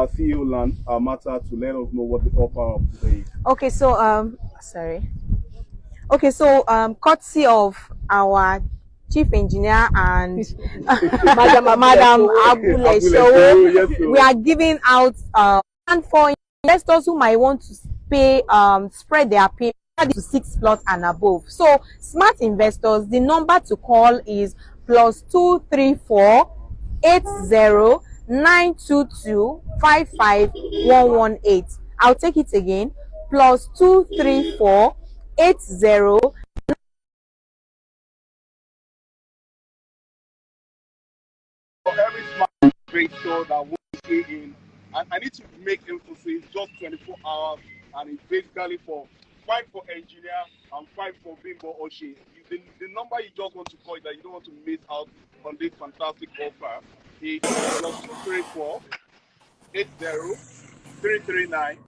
our CEO Martha to let us know what the offer of today is. Okay, so sorry. Okay, so courtesy of our chief engineer and Madam Abule Show, we are giving out and for investors who might want to pay spread their pay to 6 plots and above. So smart investors, the number to call is +234 80 922 55118. I'll take it again. +234 80. For every smart investor that wants to stay in, and I need to make emphasis just 24 hours, and it's basically for 5 for engineer and 5 for Bimbo Oshi. The number you just want to call that you don't want to miss out on this fantastic offer is +234 80 339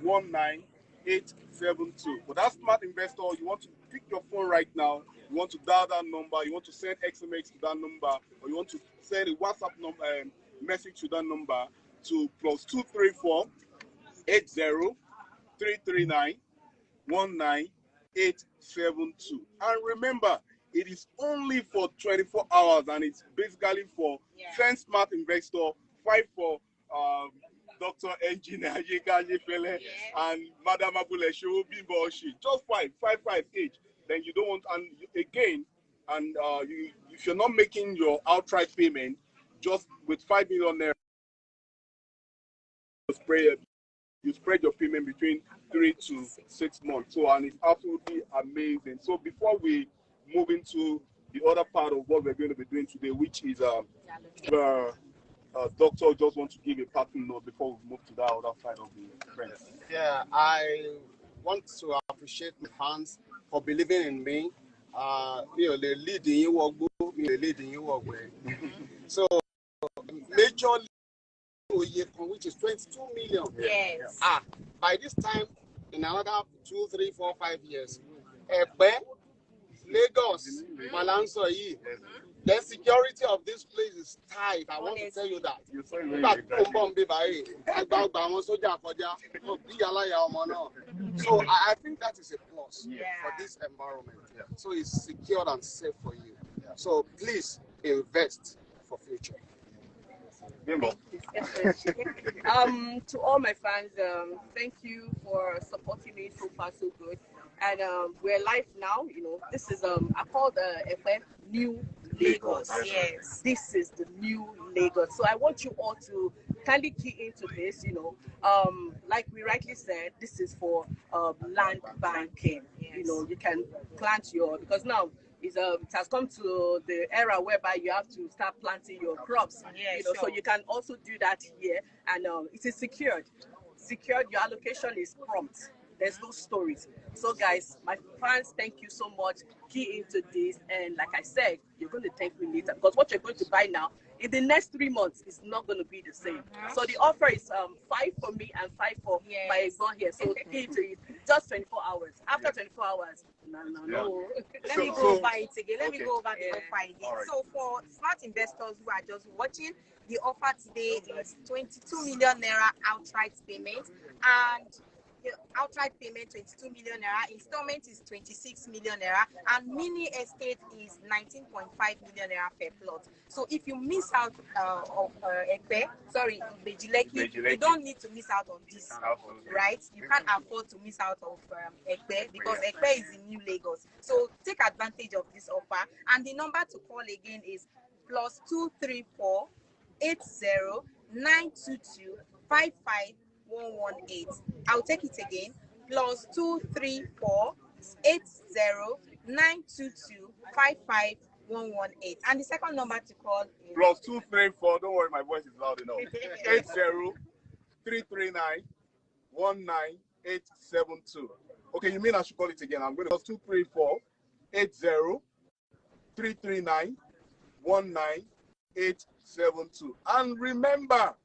19872. For that smart investor, you want to pick your phone right now, you want to dial that number, you want to send SMS to that number, or you want to send a WhatsApp number, message to that number to +234 80 339 19872. And remember, it is only for 24 hours, and it's basically for 10 smart investor, 5 for Dr. Engineer Yega Yefele and Madam Abule Show Bimbo Oshi. Just 5 each. Then you don't want, and again, and if you're not making your outright payment, just with 5 million naira, you spread your payment between 3 to 6 months. So, and it's absolutely amazing. So before we move into the other part of what we're going to be doing today, which is doctor just want to give a parting note before we move to that other side of the fence. Yeah, I want to appreciate my fans for believing in me. Leading you walk, leading you walk way. So majorly, which is 22 million. Yes. By this time, in another 2, 3, 4, 5 years, Lagos, Malanso, the security of this place is tight. I want to tell you that. So I think that is a plus for this environment. So it's secured and safe for you. So please invest for future. To all my fans, thank you for supporting me so far, so good. And we're live now. You know, this is I call the FM New Lagos. Yes, this is the new Lagos. So I want you all to kindly key into this. You know, like we rightly said, this is for land banking. Yes. You know, you can plant your, because now it has come to the era whereby you have to start planting your crops. Yes, you know, sure. So you can also do that here, and it is secured. Secured, your allocation is prompt. There's no stories. So guys, my fans, thank you so much. Key into this, and like I said, you're going to thank me later, because what you're going to buy now in the next 3 months is not going to be the same. So the offer is 5 for me and 5 for my son here. So key into it. Just 24 hours. After 24 hours, no. Let me go over it again. Let me go over the offer again. Right. So for smart investors who are just watching, the offer today is 22 million naira outright payment, and outright payment 22 million naira, installment is 26 million naira, and mini estate is 19.5 million naira per plot. So if you miss out of Bejileki, you don't need to miss out on this, right? You can't afford to miss out of Ekpe, because Ekpe is in New Lagos. So take advantage of this offer, and the number to call again is +234 80 922 55118. I'll take it again. +234 80 922 55118. And the second number to call is +234. Don't worry, my voice is loud enough. 80 339 19872. Okay, you mean I should call it again? I'm going to +234 80 339 19872. And remember,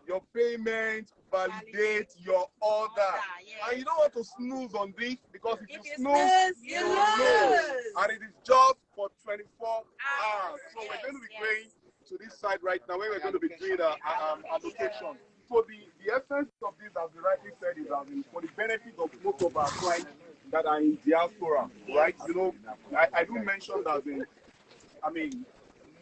your payment validates your order. Yes. And you don't want to snooze on this, because if you snooze, you lose. And it is just for 24 hours. So we're going to be paying to this side right now where we're going to be doing a allocation. So the essence of this, as you rightly said, is for the benefit of most of our clients that are in diaspora, right? You know, I do mention that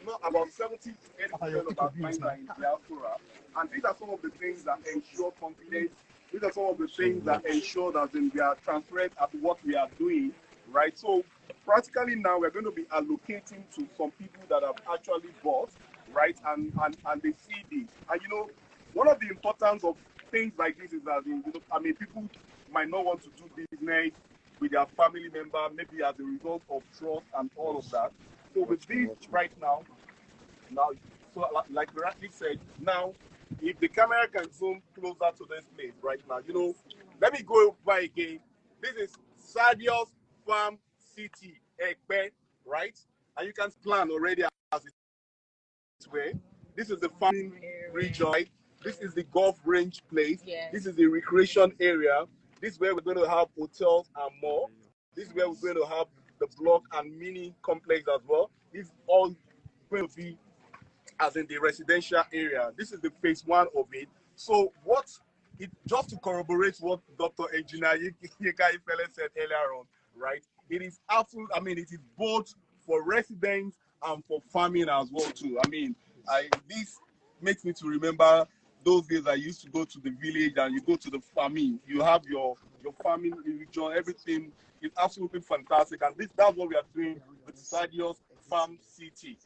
not about 70 to 80% of our clients are in diaspora, and these are some of the things that ensure confidence. These are some of the things that ensure that we are transparent at what we are doing, right? So practically now we're going to be allocating to some people that have actually bought, right? And they see this. And you know, one of the importance of things like this is that people might not want to do business with their family member, maybe as a result of trust and all of that. So with this right now, so like we rightly said, now if the camera can zoom closer to this place right now, you know, let me go over again. This is Sardius Farm City, Ekpe, right? And you can plan already as it's way. This is the farming region, right? This is the golf range place. Yes. This is the recreation area. This is where we're going to have hotels and more. This is where we're going to have the block and mini complex as well. This is all going to be as in the residential area. This is the phase one of it. So just to corroborate what Dr. Engineer Yeka said earlier on, right? It is absolute, it is both for residents and for farming as well too. This makes me to remember those days I used to go to the village and you go to the farming. You have your farming region, everything is absolutely fantastic. And that's what we are doing with Sardius Farm City.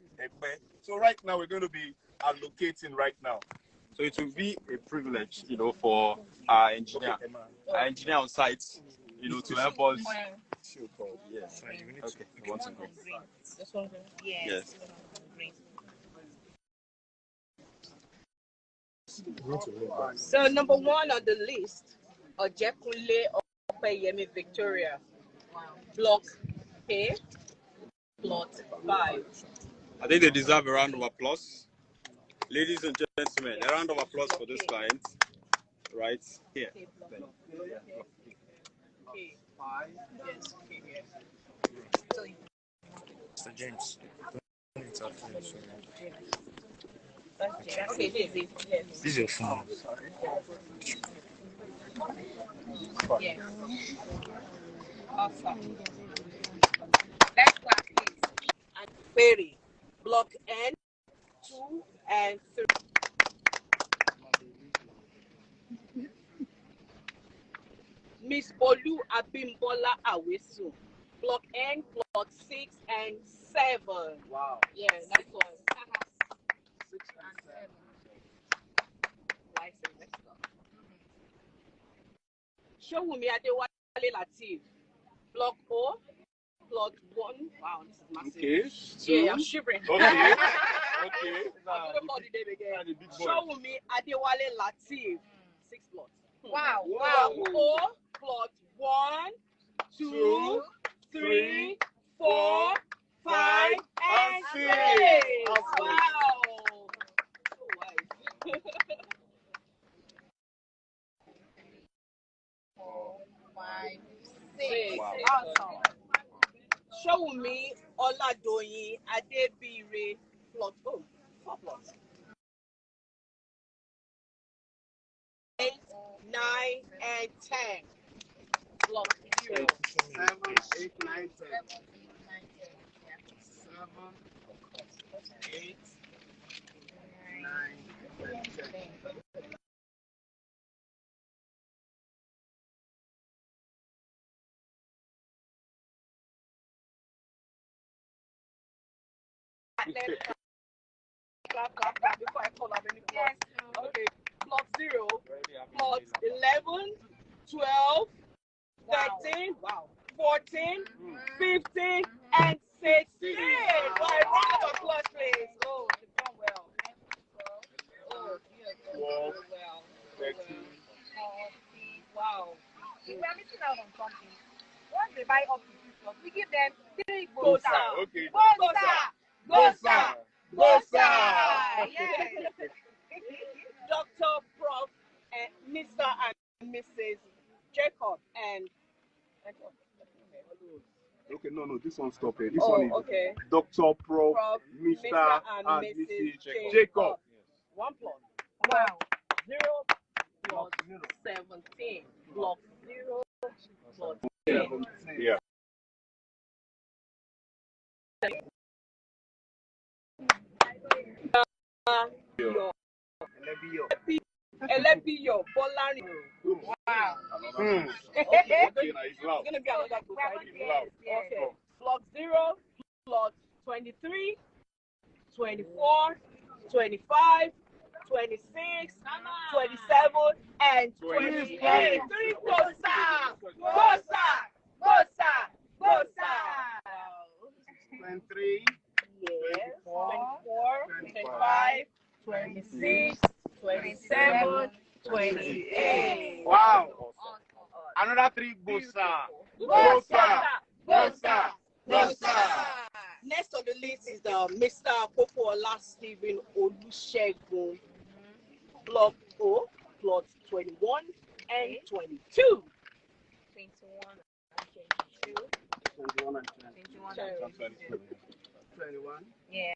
So right now we're going to be allocating right now. So it will be a privilege, you know, for our engineer on site, you know, to help us. Yes. Okay. You want to go? This one? Yes. So number one on the list, Ojekunle Opeyemi Victoria, Block A, Plot 5. I think they deserve a round of applause. Ladies and gentlemen, a round of applause for this client right here. Mr. James. Okay, this is your phone. Yes. Awesome. Next class, please. And query. Block N, 2 and 3. Miss Olu Abimbola Awesu. Block N, plot 6 and 7. Wow. Yeah, nice one. 6 and 7. Let's go. Showumi Adewale Latif. Block O, plot 1. Wow, this is massive. Okay. Yeah, I'm shivering. Okay. Okay. I'm going to call the name again. Showumi Adewale Latif. 6 plots. Wow. Block O, plot 1, 2, 3, 4, 5, and 6. Wow. So wise. 4, 5, 6. Wow. Awesome. Showumi Oladoyin Adebire, plot 4 plots. 8, 9, and 10. Block 0. 7, 8, 9, 10. 7, 8, 9, and 10. Before I call up any plots. Okay. Plot 0, plot 11, 12, 13, 14, 15, and 16. Right, round of applause, please. Oh, you've done well. Oh, you've done well. 13. Wow. If we are missing out on something, once they buy up to 2 slots, we give them 3 Go, goals. sir. Okay. Go, sir. Go, sir. Go, sir. Yes. Dr. Prof. and Mr. and Mrs. Jacob and Okay, no, this one stop here. This Oh, one is okay. Dr. Prof, Prof, Mr. and and Mrs. Mrs. Jacob. Jacob. 1 plus. Wow. 0 plus 17. Block 0 plus 17. Yeah. Elebiyo, Bolarin. Wow. Okay, Okay, now it's it's loud. going to be another good Well, idea. yes, yes. Okay. Block 0 plus 23, 24, 25, 26, 27, and 28. 3 Gosa! Gosa! 23. Yes. 24, 25, 26, 27, 28. Wow. Another 3 Bosa. Gosa! Next on the list is Mr. Popola Stephen Olusegun. Block O, plot 21 and 22. 21 and 22. 21 and 21 Sorry. and 22. 21. Yeah.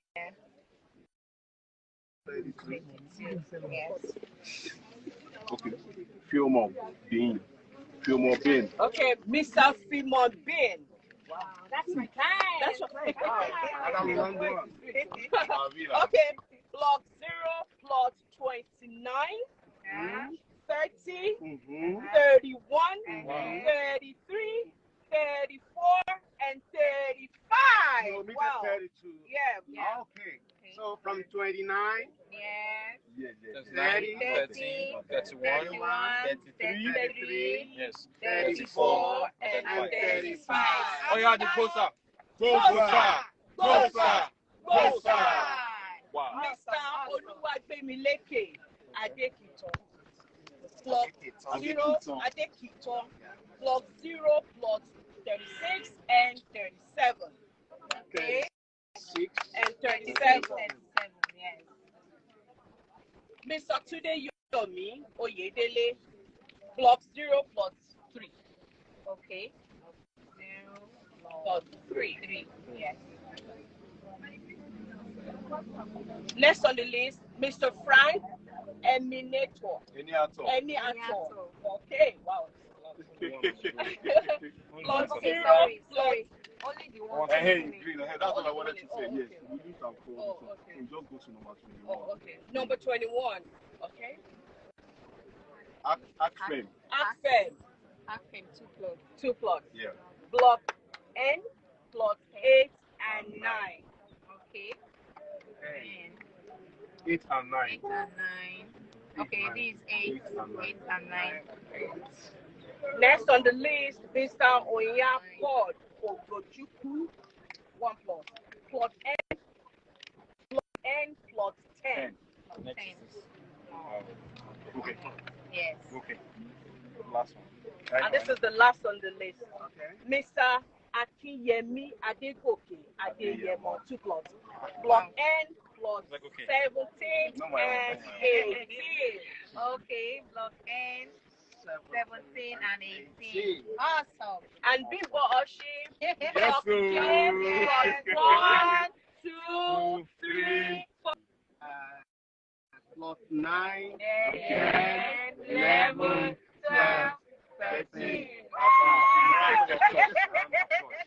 33. 22. Yes. Okay. Fillmore Bean. Okay, Mr. Fimon Bin. Wow, that's my time. That's what Another long one. Okay, block 0, plot 29, Yeah. 30, Mm-hmm. 31, Mhm. 33, 34, and 35. You omitted Wow. 32. Yeah. Okay. So from 29, Yes. Yes. 30, 31, 33, 33, yes, 34, and 35. 35. Oh yeah, the Gosa. Gosa! Wow. Mr. Oluwagbemileke Adekiton. Block 0, Adekiton. Block 0, plot 36 and 37. Okay? 6. And 37. 37, yes. Mr. Tunde Yomi Oyedele. Block 0, plot 3. Okay. 0 Plot 3. 3, yes. Next on the list, Mr. Frank Eminator. Any at all? Eniator. Okay, wow. Plot Okay, 0, sorry. Only the one. Hey, green. That's what I wanted to say. Oh, Yes, okay. we use our phone. Oh, So okay. we just go to number 21. Oh, okay. Number 21. Okay. Akfem. Akfem. Half-fame, 2 plot. 2 plots. Yeah. Block N, plot 8 and 9. Okay. And 8 and 9. 8 and 9. Okay, this is 8 and 9. Next on the list, Mr. Oya Pod Ogochukwu. 1 plot. Plot N, plot 10. 10. Okay. Yes. Okay. Last one. And this is the last on the list. Okay. Mr. Akinyemi Adegoke Adeyemo. 2 plots. Block N, plot Like, okay. 17 No, my and own. 18. Okay, block N, 17 and 18. Awesome. And Bimbo Oshim, Yes, block sir. J, plot 1, 2, 3, 4. Plot 9, 10, 11, 12, 13.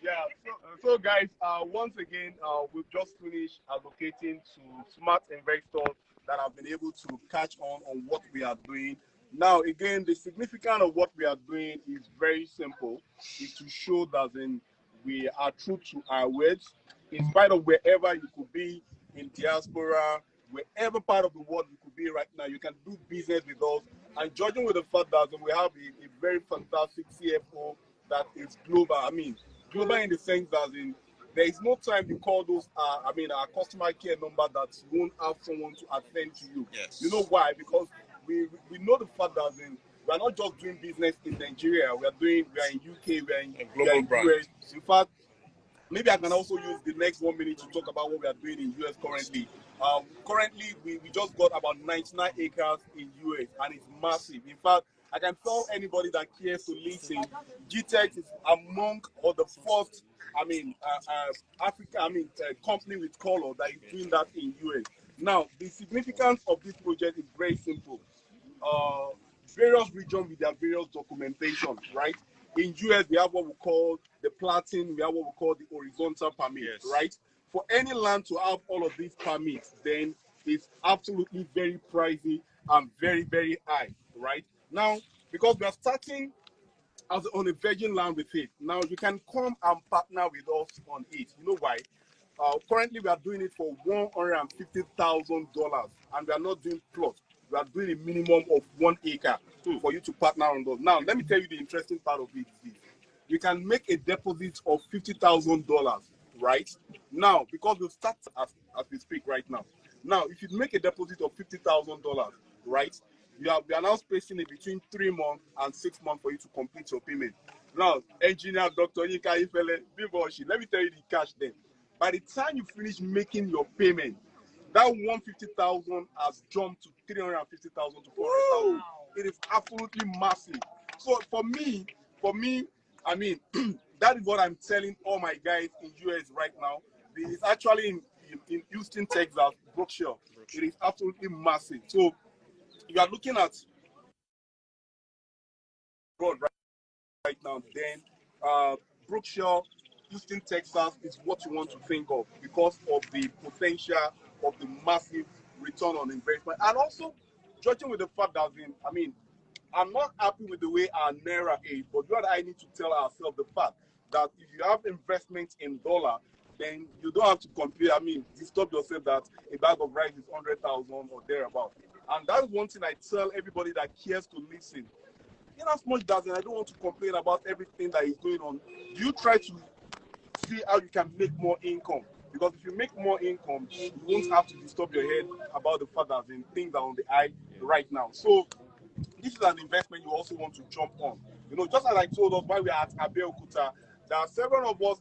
Yeah. So guys, once again, we've just finished advocating to smart investors that have been able to catch on what we are doing. Now, again, the significance of what we are doing is very simple. It's to show that we are true to our words, in spite of wherever you could be in diaspora, wherever part of the world you could be right now, you can do business with us. And judging with the fact that we have a very fantastic CFO that is global. I mean, global in the sense that there is no time you call those, our customer care number that you won't have someone to attend to you. Yes. You know why? Because we know the fact that we are not just doing business in Nigeria. We are in UK, we are in US. In fact, maybe I can also use the next 1 minute to talk about what we are doing in US currently. Currently, we just got about 99 acres in US, and it's massive. In fact, I can tell anybody that cares to listen, GTEx is among or the first, company with color that is doing that in US. Now, the significance of this project is very simple. Various regions with their various documentation, right? In US, we have what we call the platin, we have what we call the horizontal permit, yes, right? For any land to have all of these permits, then it's absolutely very pricey and very, very high, right? Now, because we are starting as on a virgin land with it, now you can come and partner with us on it. You know why? Currently, we are doing it for $150,000, and we are not doing plots. We are doing a minimum of 1 acre for you to partner on those. Now, let me tell you the interesting part of it. You can make a deposit of $50,000, right? Now, because we'll start as we speak right now. Now, if you make a deposit of $50,000, right, we are now spacing it between 3 months and 6 months for you to complete your payment. Now, engineer, Dr. Yinka Ifele, let me tell you the cash then. By the time you finish making your payment, that 150,000 has jumped to 350,000 to 400,000. Wow. It is absolutely massive. So for me, I mean, that is what I'm telling all my guys in US right now. It's actually in Houston, Texas, Brookshire. It is absolutely massive. So you are looking at God right now, then Brookshire, Houston, Texas is what you want to think of because of the potential of the massive return on investment. And also, judging with the fact that, I'm not happy with the way our Naira is, but what I need to tell ourselves the fact that if you have investments in dollar, then you don't have to compare, disturb yourself that a bag of rice is 100,000 or thereabout. And that's one thing I tell everybody that cares to listen. In as much as I don't want to complain about everything that is going on, you try to see how you can make more income. Because if you make more income, you won't have to disturb your head about the fact that things are on the eye right now. So this is an investment you also want to jump on. Just as I told us while we are at Abeokuta, there are several of us